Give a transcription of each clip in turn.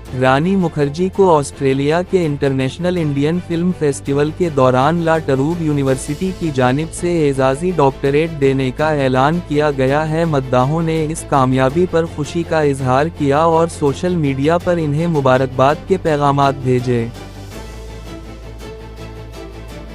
रानी मुखर्जी को ऑस्ट्रेलिया के international Indian film festival के दौरान ला ट्रूब यूनिवर्सिटी की जानिब से एजाज़ी डॉक्टरेट देने का ऐलान किया गया है। मद्दाहों ने इस कामयाबी पर खुशी का इजहार किया और सोशल मीडिया पर इन्हें मुबारकबाद के पैगामात भेजे।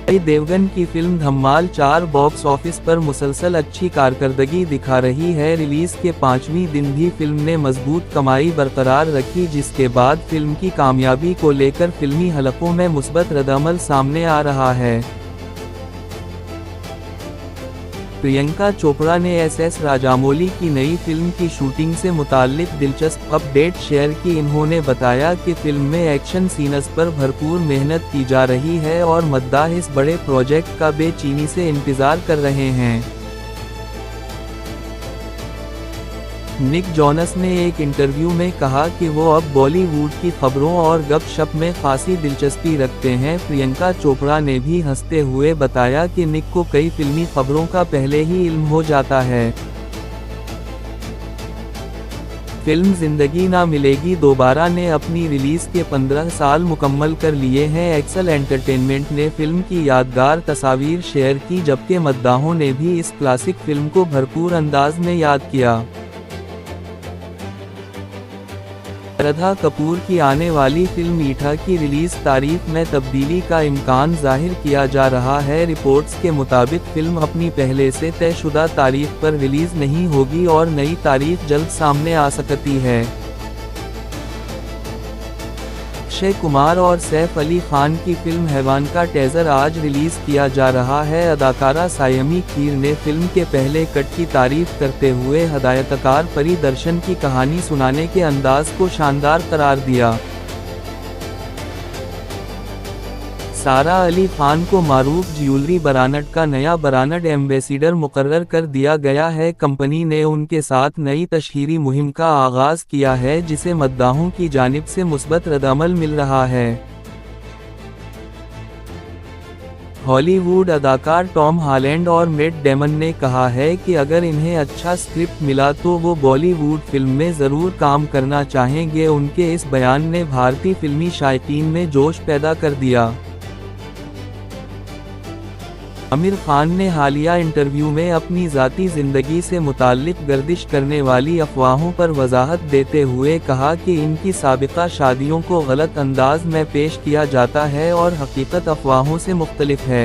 अजय देवगन की फिल्म धमाल 4 बॉक्स ऑफिस पर मुसलसल अच्छी कारकर्दगी दिखा रही है। रिलीज के 5वें दिन भी फिल्म ने मजबूत कमाई बरकरार रखी, जिसके बाद फिल्म की कामयाबी को लेकर फिल्मी हलकों में मुस्बत रद्दअमल सामने आ रहा है। प्रियंका चोपड़ा ने एस राजामौली की नई फिल्म की शूटिंग से मुताल्लिक दिलचस्प अपडेट शेयर की। इन्होंने बताया कि फिल्म में एक्शन सीन्स पर भरपूर मेहनत की जा रही है और मद्दाह इस बड़े प्रोजेक्ट का बेचैनी से इंतजार कर रहे हैं। निक जोनस ने एक इंटरव्यू में कहा कि वो अब बॉलीवुड की खबरों और गपशप में खासी दिलचस्पी रखते हैं। प्रियंका चोपड़ा ने भी हंसते हुए बताया कि निक को कई फिल्मी खबरों का पहले ही इल्म हो जाता है। फिल्म जिंदगी ना मिलेगी दोबारा ने अपनी रिलीज के 15 साल मुकम्मल कर लिए हैं। एक्सेल एंटरटेनमेंट ने फिल्म की यादगार तस्वीर शेयर की, जबकि मद्दाहों ने भी इस क्लासिक फिल्म को भरपूर अंदाज में याद किया। श्रद्धा कपूर की आने वाली फिल्म ईठा की रिलीज तारीख में तब्दीली का इम्कान जाहिर किया जा रहा है। रिपोर्ट्स के मुताबिक फिल्म अपनी पहले से तयशुदा तारीख पर रिलीज नहीं होगी और नई तारीख जल्द सामने आ सकती है। अक्षय कुमार और सैफ अली खान की फिल्म हैवान का टीजर आज रिलीज किया जा रहा है। अदाकारा सायमी खीर ने फिल्म के पहले कट की तारीफ करते हुए हदायतकार परिदर्शन की कहानी सुनाने के अंदाज को शानदार करार दिया। सारा अली खान को मारूफ ज्वेलरी ब्रांड का नया ब्रांड एम्बेसडर मुकर्रर कर दिया गया है। कंपनी ने उनके साथ नई तशहीरी मुहिम का आगाज किया है, जिसे मद्दाहों की जानिब से मुस्बत रद्दअमल मिल रहा है। हॉलीवुड अदाकार टॉम हॉलैंड और मैट डेमन ने कहा है कि अगर इन्हें अच्छा स्क्रिप्ट मिला तो वो बॉलीवुड फिल्म में ज़रूर काम करना चाहेंगे। उनके इस बयान ने भारतीय फिल्मी शायकीन में जोश पैदा कर दिया। आमिर खान ने हालिया इंटरव्यू में अपनी ज़ाती ज़िंदगी से मुताल्लिक गर्दिश करने वाली अफवाहों पर वजाहत देते हुए कहा कि इनकी साबिका शादियों को गलत अंदाज में पेश किया जाता है और हकीकत अफवाहों से मुख्तलिफ है।